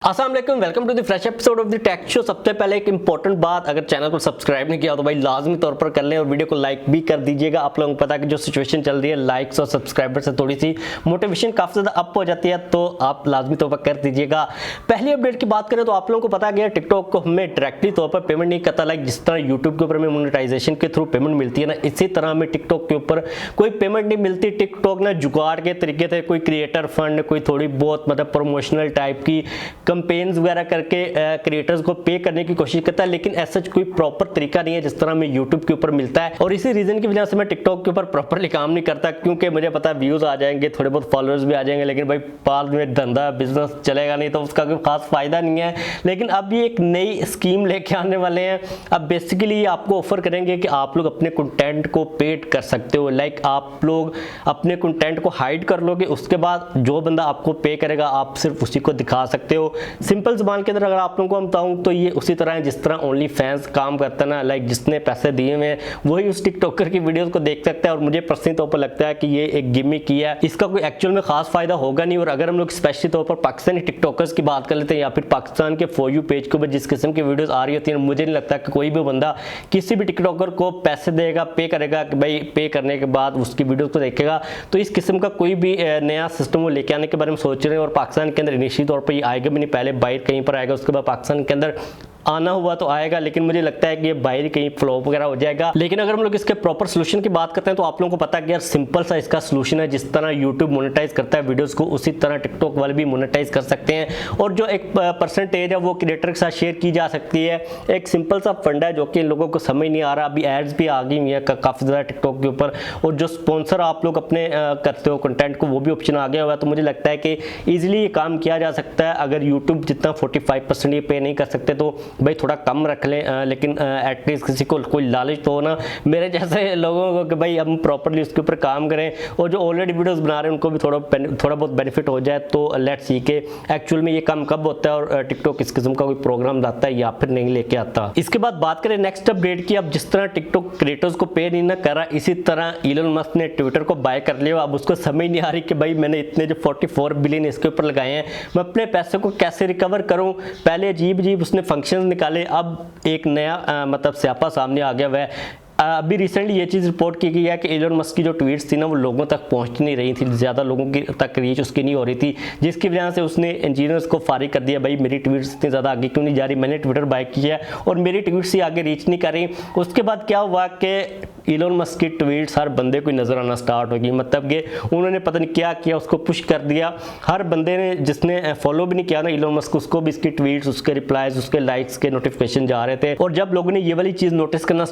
अस्सलाम वालेकुम, welcome to the fresh episode of the tech show. सबसे पहले एक इंपॉर्टेंट बात, अगर चैनल को सब्सक्राइब नहीं किया तो भाई लाजमी तौर पर कर लें और वीडियो को लाइक भी कर दीजिएगा। आप लोगों को पता है कि जो सिचुएशन चल रही है लाइक्स और सब्सक्राइबर से थोड़ी सी मोटिवेशन काफ़ी ज़्यादा अप हो जाती है, तो आप लाजमी तौर पर कर दीजिएगा। पहली अपडेट की बात करें तो आप लोगों को पता है टिकटॉक को हमें डायरेक्टली तौर पर पेमेंट नहीं करता। लाइक जिस तरह यूट्यूब के ऊपर हमें मोनेटाइजेशन के थ्रू पेमेंट मिलती है ना, इसी तरह हमें टिकटॉक के ऊपर कोई पेमेंट नहीं मिलती। टिकटॉक ना जुगाड़ के तरीके से कोई क्रिएटर फंड, कोई थोड़ी बहुत मतलब प्रमोशनल टाइप की कंपेन्स वगैरह करके क्रिएटर्स को पे करने की कोशिश करता है, लेकिन ऐसा कोई प्रॉपर तरीका नहीं है जिस तरह हमें यूट्यूब के ऊपर मिलता है। और इसी रीजन की वजह से मैं टिकटॉक के ऊपर प्रॉपरली काम नहीं करता, क्योंकि मुझे पता है व्यूज आ जाएंगे, थोड़े बहुत फॉलोअर्स भी आ जाएंगे, लेकिन भाई बाद में धंधा बिजनेस चलेगा नहीं तो उसका कोई खास फायदा नहीं है। लेकिन अब ये एक नई स्कीम लेके आने वाले हैं। अब बेसिकली आपको ऑफर करेंगे कि आप लोग अपने कंटेंट को पेड कर सकते हो। लाइक आप लोग अपने कंटेंट को हाइड कर लोगे, उसके बाद जो बंदा आपको पे करेगा आप सिर्फ उसी को दिखा सकते हो। सिंपल जुबान के अंदर अगर आप लोगों को बताऊं तो ये उसी तरह है जिस तरह ओनली फैंस काम करता है ना। लाइक जिसने पैसे दिए हुए हैं वही उस टिकटॉकर की वीडियोस को देख सकता है। और मुझे पर्सनली तौर पर लगता है कि ये एक गिमिक ही है, इसका कोई एक्चुअल में खास फायदा होगा नहीं। और अगर हम लोग स्पेशली तौर पर पाकिस्तानी टिकटॉकर्स की बात कर लेते हैं या फिर पाकिस्तान के फॉर यू पेज के ऊपर जिस किस्म की वीडियोस आ रही होती है, मुझे नहीं लगता कि कोई भी बंदा किसी भी टिकटॉकर को पैसे देगा, पे करेगा कि भाई पे करने के बाद उसकी वीडियोस को देखेगा। तो इस किस्म का कोई भी नया सिस्टम वो लेके आने के बारे में सोच रहे हैं। और पाकिस्तान के अंदर निश्चित तौर पर ये आएगा भी नहीं, पहले बाहर कहीं पर आएगा, उसके बाद पाकिस्तान के अंदर आना हुआ तो आएगा, लेकिन मुझे लगता है कि ये बाहर कहीं फ्लॉप वगैरह हो जाएगा। लेकिन अगर हम लोग इसके प्रॉपर सोल्यूशन की बात करते हैं तो आप लोगों को पता है कि यार सिंपल सा इसका सोल्यूशन है। जिस तरह यूट्यूब मोनेटाइज करता है वीडियोस को, उसी तरह टिकटॉक वाले भी मोनेटाइज कर सकते हैं। और जो एक परसेंटेज है वो क्रिएटर के साथ शेयर की जा सकती है। एक सिंपल सा फंड है जो कि इन लोगों को समझ नहीं आ रहा। अभी एड्स भी आ गई हुई है काफ़ी ज़्यादा टिकटॉक के ऊपर, और जो स्पॉन्सर आप लोग अपने करते हो कंटेंट को, वो भी ऑप्शन आ गया हुआ है। तो मुझे लगता है कि ईजिली ये काम किया जा सकता है। अगर यूट्यूब जितना 45% ये पे नहीं कर सकते तो भाई थोड़ा कम रख लें, लेकिन एटलीस्ट किसी को कोई लालच तो हो ना मेरे जैसे लोगों को कि भाई हम प्रॉपरली उसके ऊपर काम करें, और जो ऑलरेडी वीडियोस बना रहे हैं उनको भी थोड़ा बहुत बेनिफिट हो जाए। तो लेट्स सी के एक्चुअल में ये काम कब होता है और टिकटॉक इस किस्म का कोई प्रोग्राम लाता है या फिर नहीं लेके आता। इसके बाद बात करें नेक्स्ट अपडेट की। अब जिस तरह टिकटॉक क्रिएटर्स को पे नहीं ना करा, इसी तरह इलोन मस्क ने ट्विटर को बाय कर लिया। अब उसको समझ नहीं आ रही कि भाई मैंने इतने जो 44 बिलियन इसके ऊपर लगाए हैं, मैं अपने पैसे को कैसे रिकवर करूं। पहले अजीब उसने फंक्शंस निकाले, अब एक नया मतलब स्यापा सामने आ गया। वह अभी रिसेंटली ये चीज़ रिपोर्ट की गई है कि इलोन मस्क की जो ट्वीट्स थी ना वो लोगों तक पहुंच नहीं रही थी, ज़्यादा लोगों की तक रीच उसकी नहीं हो रही थी, जिसकी वजह से उसने इंजीनियर्स को फारिग कर दिया। भाई मेरी ट्वीट्स इतनी ज़्यादा आगे क्यों नहीं जा रही, मैंने ट्विटर बाय किया है और मेरी ट्वीट्स ही आगे रीच नहीं कर रही। उसके बाद क्या हुआ कि इलोन मस्क की ट्वीट्स हर बंदे को नज़र आना स्टार्ट होगी। मतलब कि उन्होंने पता नहीं क्या किया, उसको पुश कर दिया। हर बंदे ने जिसने फॉलो भी नहीं किया ना इलोन मस्क, उसको भी इसकी ट्वीट्स, उसके रिप्लाईज, उसके लाइक्स के नोटिफिकेशन जा रहे थे। और जब लोगों ने ये वाली चीज़ नोटिस करना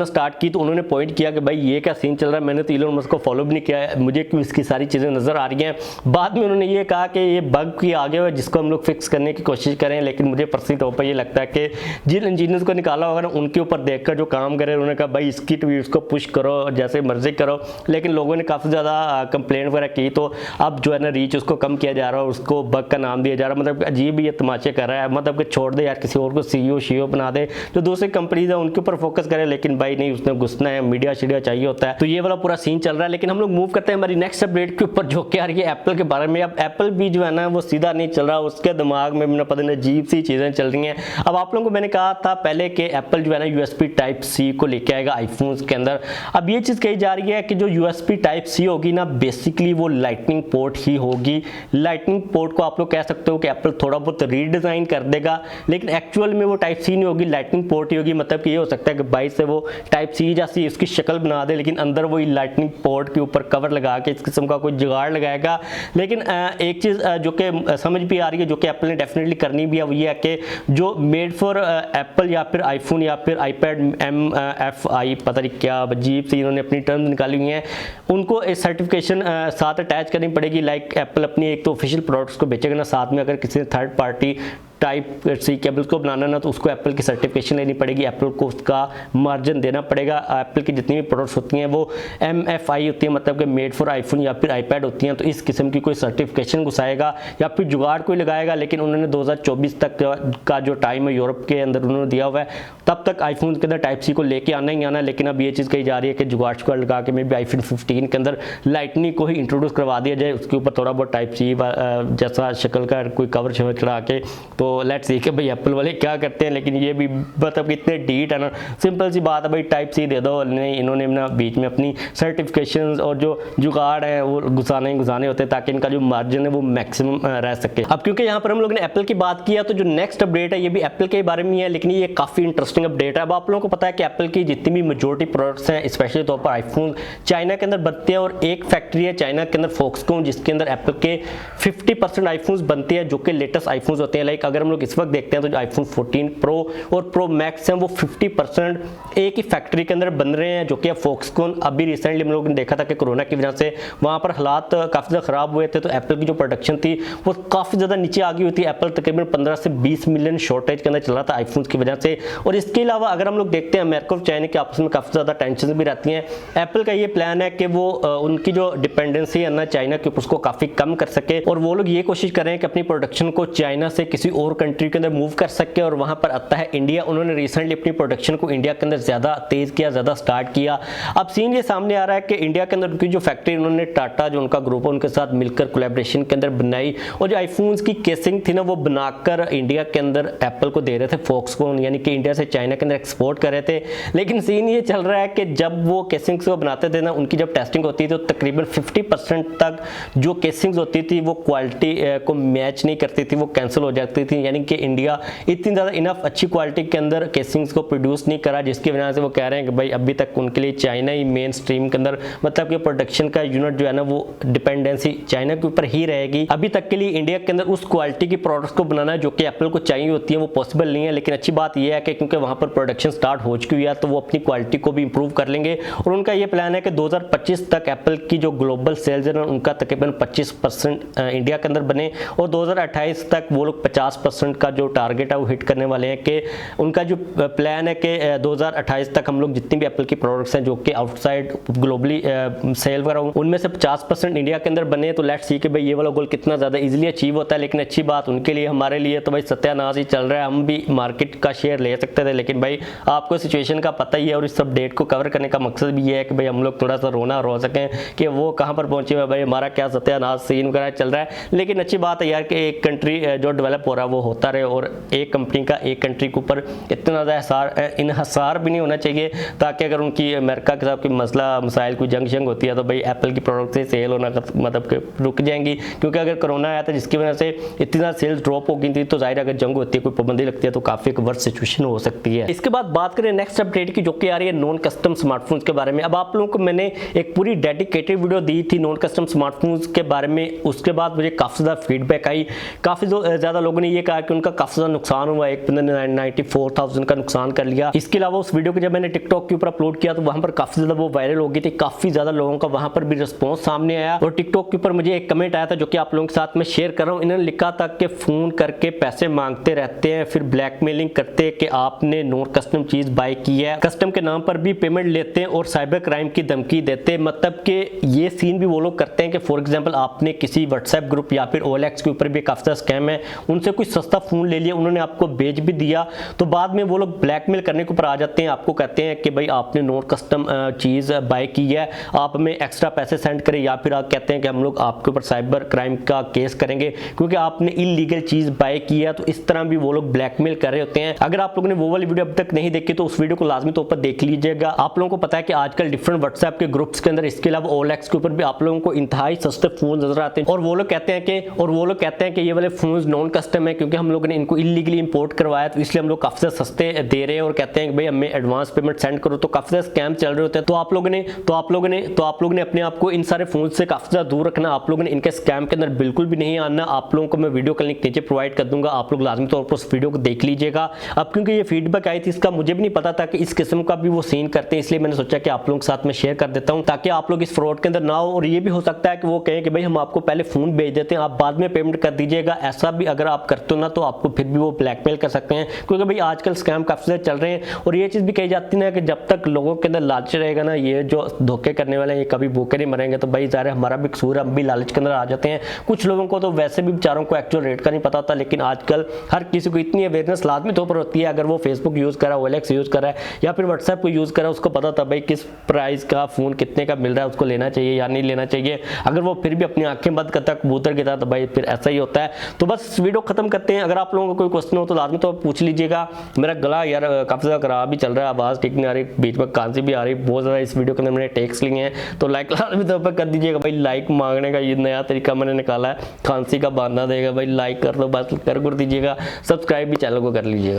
स्टार्ट की तो उन्होंने पॉइंट किया कि भाई ये क्या सीन चल रहा है, मैंने तो इलोन मस्क को फॉलो भी नहीं किया है, मुझे क्यों इसकी सारी चीज़ें नज़र आ रही हैं। बाद में उन्होंने ये कहा कि ये बग की आगे हुआ जिसको हम लोग फिक्स करने की कोशिश करें। लेकिन मुझे पर्सनली तौर पर ये लगता है कि जिन इंजीनियर्स को निकाला होगा ना उनके ऊपर देखकर जो काम करे, उन्होंने कहा भाई इसकी ट्वीट्स को पुश करो, जैसे मर्जी करो। लेकिन लोगों ने काफ़ी ज़्यादा कंप्लेंट वगैरह की, तो अब जो है ना रीच उसको कम किया जा रहा है, उसको बग का नाम दिया जा रहा है। मतलब अजीब ये तमाचे कर रहा है, मतलब कि छोड़ दे यार, किसी और को CEO बना दे, जो दूसरी कंपनीज है उनके ऊपर फोकस करे। लेकिन भाई नहीं, उसने घुसना है, मीडिया चाहिए होता है। तो ये वाला पूरा सीन चल रहा है। लेकिन हम लोग मूव करते हैं हमारी नेक्स्ट अपडेट के ऊपर, जो कि आ रही है एप्पल के बारे में। अब एप्पल भी जो है ना वो सीधा नहीं चल रहा, उसके दिमाग में मैंने पता नहीं अजीब सी चीज़ें चल रही हैं। अब आप लोगों को मैंने कहा था पहले कि एप्पल जो है ना USB Type-C को लेके आएगा आईफोन्स के अंदर। अब ये चीज़ कही जा रही है कि जो USB Type-C होगी ना, बेसिकली वो लाइटनिंग पोर्ट ही होगी। लाइटनिंग पोर्ट को आप लोग कह सकते हो कि एप्पल थोड़ा बहुत रीडिज़ाइन कर देगा, लेकिन एक्चुअल में वो Type-C नहीं होगी, लाइटनिंग पोर्ट ही होगी। मतलब कि ये हो सकता है कि बाई से वो Type-C जैसी उसकी शक्ल बना दे, लेकिन अंदर वो लाइटनिंग पोर्ट के ऊपर कवर लगा के इस किस्म का कोई जुगाड़ लगाएगा। लेकिन एक चीज़ जो कि समझ भी आ रही है, जो कि एप्पल ने डेफिनेटली करनी भी है, वो ये है कि जो मेड फॉर एप्पल या फिर आईफोन या फिर iPad MFI पता नहीं क्या अजीब सी इन्होंने अपनी टर्म्स निकाली हुई हैं, उनको एक सर्टिफिकेशन साथ अटैच करनी पड़ेगी। लाइक एप्पल अपनी एक तो ऑफिशियल प्रोडक्ट्स को बेचेगा ना, साथ में अगर किसी third party type C cables को बनाना ना, तो उसको एप्पल की सर्टिफिकेशन लेनी पड़ेगी, एप्पल को उसका मार्जिन देना पड़ेगा। एप्पल की जितनी भी प्रोडक्ट्स होती हैं वो MFI होती है, मतलब कि मेड फॉर आईफोन या फिर आईपैड होती हैं। तो इस किस्म की कोई सर्टिफिकेशन घुसाएगा या फिर जुगाड़ कोई लगाएगा, लेकिन उन्होंने 2024 तक का जो टाइम है यूरोप के अंदर उन्होंने दिया हुआ है, तब तक आईफोन के अंदर टाइप सी को लेके आना ही आना। लेकिन अब ये चीज़ कही जा रही है कि जुगाड़ शुगाड़ लगा के मे भी आईफोन 15 के अंदर लाइटनिंग को ही इंट्रोड्यूस करवा दिया जाए, उसके ऊपर थोड़ा बहुत टाइप सी जैसा शक्ल का कोई कवर शवर चढ़ा के। तो लेट्स सी कि भाई एप्पल वाले क्या करते हैं, लेकिन ये भी मतलब इतने डीट है ना, सिंपल सी बात है भाई, टाइप सी दे दो। नहीं, इन्होंने ना बीच में अपनी सर्टिफिकेशंस और जो जुगाड़ है वो घुसाने होते हैं ताकि इनका जो मार्जिन है वो मैक्सिमम रह सके। अब क्योंकि यहाँ पर हम लोग ने एप्पल की बात किया, तो जो नेक्स्ट अपडेट है ये भी एप्पल के बारे में है, लेकिन ये काफ़ी इंटरेस्टिंग अपडेट है। अब आप लोगों को पता है कि एप्पल की जितनी भी मेजॉरिटी प्रोडक्ट्स हैं, स्पेशली तौर पर आईफोन, चाइना के अंदर बनते हैं, और एक फैक्ट्री है चाइना के अंदर फॉक्सकॉन, जिसके अंदर एप्पल के 50% आईफोन्स बनते हैं जो कि लेटेस्ट आईफोन्स होते हैं। लाइक अगर हम लोग इस वक्त देखते हैं तो जो आईफोन 14 प्रो और प्रो मैक्स हैं वो 50% एक ही फैक्ट्री के अंदर बन रहे हैं, जो कि फॉक्सकॉन। अभी रिसेंटली हम लोगों ने देखा था कि कोरोना की वजह से वहाँ पर हालात काफ़ी ज़्यादा ख़राब हुए थे, तो एप्पल की जो प्रोडक्शन थी वो काफ़ी ज़्यादा नीचे आ गई हुई थी। एप्पल तकरीबन 15 से 20 मिलियन शॉर्टेज के अंदर चल रहा था आईफोन्स की वजह से। और इसके अलावा अगर हम लोग देखते हैं अमेरिका और चाइना के आपस में काफ़ी ज़्यादा टेंशन भी रहती हैं। एप्पल का ये प्लान है कि वो उनकी जो डिपेंडेंसी है ना चाइना के ऊपर, उसको काफ़ी कम कर सके, और वो लोग ये कोशिश कर रहे हैं कि अपनी प्रोडक्शन को चाइना से किसी और कंट्री के अंदर मूव कर सके। और वहाँ पर आता है इंडिया। उन्होंने रिसेंटली अपनी प्रोडक्शन को इंडिया के अंदर ज़्यादा तेज़ किया, ज़्यादा स्टार्ट किया। अब सीन ये सामने आ रहा है कि इंडिया के अंदर उनकी जो फैक्ट्री उन्होंने टाटा जो उनका ग्रुप है उनके साथ मिलकर कोलैबोरेशन के अंदर बनाई, और जो आईफोन्स की केसिंग थी ना वो बनाकर इंडिया के अंदर एप्पल को दे रहे थे फॉक्सकॉन, यानी कि इंडिया से चाइना के अंदर एक्सपोर्ट कर रहे थे। लेकिन सीन ये चल रहा है कि जब वो केसिंग्स को बनाते थे ना, उनकी जब टेस्टिंग होती थी तो तकरीबन 50% तक जो केसिंग्स होती थी वो क्वालिटी को मैच नहीं करती थी, वो कैंसिल हो जाती थी। यानी कि इंडिया इतनी ज़्यादा इनफ अच्छी क्वालिटी के अंदर केसिंग्स को प्रोड्यूस नहीं करा, जिसकी वजह से वो कह रहे हैं कि भाई अभी तक उनके लिए चाइना ही मेन स्ट्रीम के अंदर, मतलब कि प्रोडक्शन का यूनिट जो है ना वो डिपेंडेंसी चाइना के ऊपर ही रहेगी। अभी तक के लिए इंडिया के अंदर उस क्वालिटी की प्रोडक्ट्स को बनाना जो कि एप्पल को चाहिए होती है वो पॉसिबल नहीं है। लेकिन अच्छी बात यह है कि क्योंकि वहाँ पर प्रोडक्शन स्टार्ट हो चुकी है तो वो अपनी क्वालिटी को भी इंप्रूव कर लेंगे। और उनका ये प्लान है कि 2025 तक एप्पल की जो ग्लोबल सेल्स है ना उनका तकरीबन 25% इंडिया के अंदर बने, और 2028 तक वो लोग 50% का जो टारगेट है वो हिट करने वाले हैं। कि उनका जो प्लान है कि 2028 तक हम लोग जितनी भी एप्पल की प्रोडक्ट्स हैं जो कि आउटसाइड ग्लोबली सेल कर रहा हूँ उनमें से 50% इंडिया के अंदर बने। तो लेट्स सी कि भाई ये वाला गोल कितना ज़्यादा इजीली अचीव होता है। लेकिन अच्छी बात उनके लिए, हमारे लिए तो भाई सत्यानाश ही चल रहा है। हम भी मार्केट का शेयर ले सकते थे, लेकिन भाई आपको सिचुएशन का पता ही है। और इस सब डेट को कवर करने का मकसद भी ये है कि भाई हम लोग थोड़ा सा रोना रो सकें कि वो कहाँ पर पहुंचे हुए, भाई हमारा क्या सत्यानाश सीन वगैरह चल रहा है। लेकिन अच्छी बात है यार कि एक कंट्री जो डेवलप हो रहा है वो होता रहे, और एक कंपनी का एक कंट्री के ऊपर इतना ज़्यादा इन्हसार भी नहीं होना चाहिए, ताकि अगर उनकी अमेरिका के साथ कोई मसला मसाइल कोई जंग होती है तो भाई एप्पल की प्रोडक्ट से सेल होना मतलब कि रुक जाएंगी। क्योंकि अगर कोरोना आया था जिसकी वजह से इतनी ज़्यादा सेल्स ड्रॉप हो गई थी, तो जाहिर अगर जंग होती है, कोई पाबंदी लगती है तो काफ़ी एक वर्स्ट सिचुएशन हो सकती है। इसके बाद बात करें नेक्स्ट अपडेट की, जो कि आ रही है नॉन कस्टम स्मार्टफोन्स के बारे में। अब आप लोगों को मैंने एक पूरी डेडिकेटेड वीडियो दी थी नॉन कस्टम स्मार्टफोन्स के बारे में, उसके बाद मुझे काफ़ी ज़्यादा फीडबैक आई। काफ़ी ज़्यादा लोगों ने ये कहा कि उनका काफ़ी ज़्यादा नुकसान हुआ, एक बंदे ने 94,000 का नुकसान कर लिया। इसके अलावा उस वीडियो को जब मैंने टिकटॉक के ऊपर अपलोड किया तो वहाँ पर काफ़ी ज़्यादा वो वायरल हो गई थी, काफ़ी ज़्यादा लोगों का वहाँ पर भी रिस्पॉन्स सामने आया। और टिकटॉक के ऊपर मुझे एक कमेंट आया था जो कि आप लोगों के साथ मैं शेयर कर रहा हूँ। इन्होंने लिखा था कि फ़ोन करके पैसे मांगते रहते हैं, फिर ब्लैकमेलिंग करते हैं कि आपने नॉन कस्टम चीज़ बाय की है, कस्टम के नाम पर भी पेमेंट लेते हैं और साइबर क्राइम की धमकी देते हैं। मतलब कि ये सीन भी वो लोग करते हैं कि फॉर एग्जांपल आपने किसी व्हाट्सएप ग्रुप या फिर OLX के ऊपर भी काफ़ी ज़्यादा स्कैम है, उनसे कोई सस्ता फ़ोन ले लिया, उन्होंने आपको भेज भी दिया, तो बाद में वो लोग ब्लैकमेल करने के ऊपर आ जाते हैं। आपको कहते हैं कि भाई आपने नॉन कस्टम चीज़ बाय की है, आप हमें एक्स्ट्रा पैसे सेंड करें, या फिर आप कहते हैं कि हम लोग आपके ऊपर साइबर क्राइम का केस करेंगे क्योंकि आपने इलीगल चीज़ बाय की है। तो इस तरह भी वो लोग ब्लैकमेल कर रहे होते हैं। अगर आप लोगों ने वो वाली वीडियो अब तक नहीं देखी तो उस वीडियो को लाजमी तौर पर देख लीजिएगा। आप लोगों को पता है कि आजकल डिफरेंट व्हाट्सएप के ग्रुप्स के अंदर, इसके अलावा OLX के ऊपर भी आप लोगों को इंतहाई सस्ते फोन नजर आते हैं, और वो लोग कहते हैं कि ये वाले फोन नॉन कस्टम है क्योंकि हम लोगों ने इनको इलीगली इंपोर्ट करवाया, तो इसलिए हम लोग काफी ज्यादा सस्ते दे रहे हैं, और कहते हैं कि भाई हमें एडवांस पेमेंट सेंड करो। तो काफी ज्यादा स्कैम चल रहे होते हैं। तो आप लोगों ने अपने आप को इन सारे फोन से काफी ज्यादा दूर रखना। आप लोगों ने इनके स्कैम के अंदर बिल्कुल भी नहीं आना। आप लोगों को मैं वीडियो का लिंक नीचे प्रोवाइड कर दूंगा, आप लोग लाजमी तौर पर उस वीडियो को देख लीजिएगा। अब क्योंकि ये फीडबैक आई थी, इसका मुझे भी नहीं पता था कि इस किस्म का भी वो सीन करते हैं, इसलिए मैंने सोचा कि आप लोगों के साथ मैं शेयर कर देता हूं ताकि आप लोग इस फ्रॉड के अंदर ना हो। और ये भी हो सकता है कि वो कहें कि भाई हम आपको पहले फोन भेज देते हैं, आप बाद में पेमेंट कर दीजिएगा। ऐसा भी अगर आप करते रखते हो ना तो आपको फिर भी वो ब्लैकमेल कर सकते हैं, क्योंकि भाई आजकल स्कैम काफ़ी ज़्यादा चल रहे हैं। और ये चीज़ भी कही जाती है ना कि जब तक लोगों के अंदर लालच रहेगा ना, ये जो धोखे करने वाले हैं ये कभी भूखे नहीं मरेंगे। तो भाई ज़ाहिर है हमारा भी कसूर है, हम भी लालच के अंदर आ जाते हैं। कुछ लोगों को तो वैसे भी बेचारों को एक्चुअल रेट का नहीं पता होता, लेकिन आजकल हर किसी को इतनी अवेयरनेस लाजमी तौर पर होती है। अगर वो फेसबुक यूज़ कर रहा है, OLX यूज़ कर रहा है या फिर व्हाट्सएप को यूज़ कर रहा है, उसको पता था भाई किस प्राइस का फ़ोन कितने का मिल रहा है, उसको लेना चाहिए या नहीं लेना चाहिए। अगर वो फिर भी अपनी आंखें बंद करता है कबूतर की तरह, तो भाई फिर ऐसा ही होता है। तो बस वीडियो खत्म करते हैं। अगर आप लोगों को कोई क्वेश्चन हो तो लाजमी तो पूछ लीजिएगा। मेरा गला यार काफ़ी ज़्यादा खराब भी चल रहा है, आवाज़ ठीक नहीं आ रही, बीच में खांसी भी आ रही बहुत ज़्यादा। इस वीडियो के अंदर मैंने टेक्स लिए हैं, तो लाइक लाजमी तौर पर कर दीजिएगा भाई। लाइक मांगने का ये नया तरीका मैंने निकाला है, खांसी का बहाना देगा भाई, लाइक कर दो बस, कर दीजिएगा। सब्सक्राइब भी चैनल को कर लीजिएगा।